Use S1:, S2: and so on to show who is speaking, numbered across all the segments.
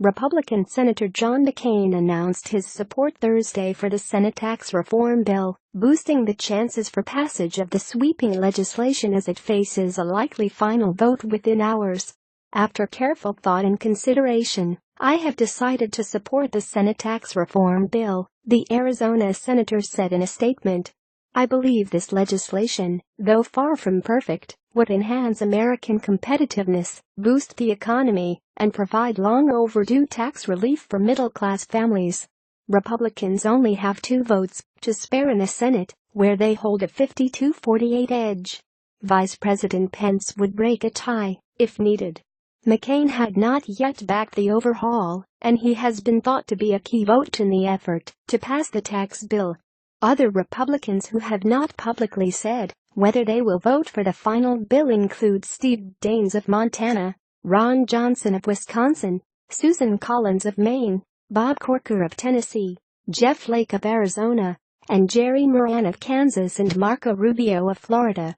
S1: Republican Senator John McCain announced his support Thursday for the Senate tax reform bill, boosting the chances for passage of the sweeping legislation as it faces a likely final vote within hours. "After careful thought and consideration, I have decided to support the Senate tax reform bill," the Arizona senator said in a statement. "I believe this legislation, though far from perfect, would enhance American competitiveness, boost the economy, and provide long overdue tax relief for middle-class families." Republicans only have 2 votes to spare in the Senate, where they hold a 52-48 edge. Vice President Pence would break a tie if needed. McCain had not yet backed the overhaul, and he has been thought to be a key vote in the effort to pass the tax bill. Other Republicans who have not publicly said whether they will vote for the final bill include Steve Daines of Montana, Ron Johnson of Wisconsin, Susan Collins of Maine, Bob Corker of Tennessee, Jeff Flake of Arizona, and Jerry Moran of Kansas and Marco Rubio of Florida.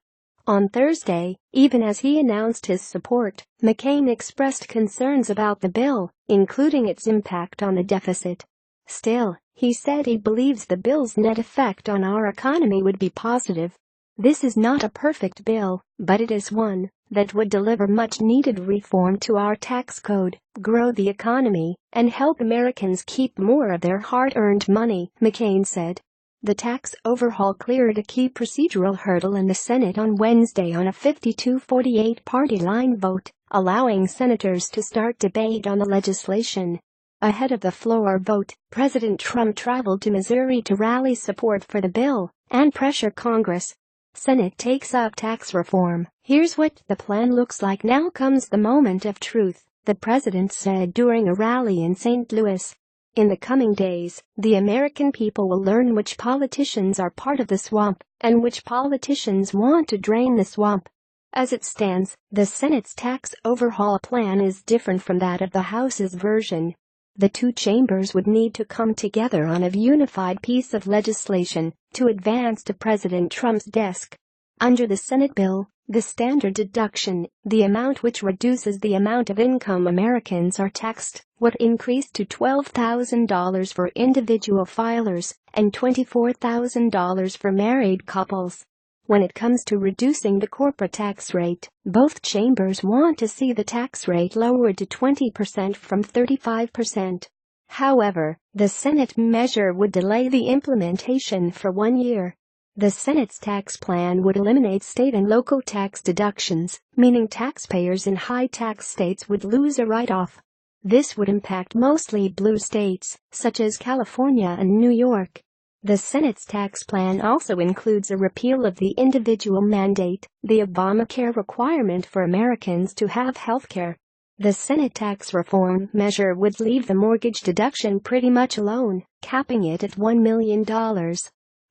S1: On Thursday, even as he announced his support, McCain expressed concerns about the bill, including its impact on the deficit. Still, he said he believes the bill's net effect on our economy would be positive. "This is not a perfect bill, but it is one that would deliver much-needed reform to our tax code, grow the economy, and help Americans keep more of their hard-earned money," McCain said. The tax overhaul cleared a key procedural hurdle in the Senate on Wednesday on a 52-48 party line vote, allowing senators to start debate on the legislation. Ahead of the floor vote, President Trump traveled to Missouri to rally support for the bill and pressure Congress. Senate takes up tax reform. "Here's what the plan looks like. Now comes the moment of truth," the president said during a rally in St. Louis. "In the coming days, the American people will learn which politicians are part of the swamp and which politicians want to drain the swamp." As it stands, the Senate's tax overhaul plan is different from that of the House's version. The 2 chambers would need to come together on a unified piece of legislation to advance to President Trump's desk. Under the Senate bill, the standard deduction, the amount which reduces the amount of income Americans are taxed, would increase to $12,000 for individual filers and $24,000 for married couples. When it comes to reducing the corporate tax rate, both chambers want to see the tax rate lowered to 20% from 35%. However, the Senate measure would delay the implementation for 1 year. The Senate's tax plan would eliminate state and local tax deductions, meaning taxpayers in high-tax states would lose a write-off. This would impact mostly blue states, such as California and New York. The Senate's tax plan also includes a repeal of the individual mandate, the Obamacare requirement for Americans to have health care. The Senate tax reform measure would leave the mortgage deduction pretty much alone, capping it at $1 million.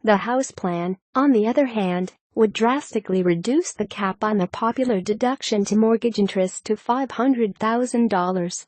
S1: The House plan, on the other hand, would drastically reduce the cap on the popular deduction to mortgage interest to $500,000.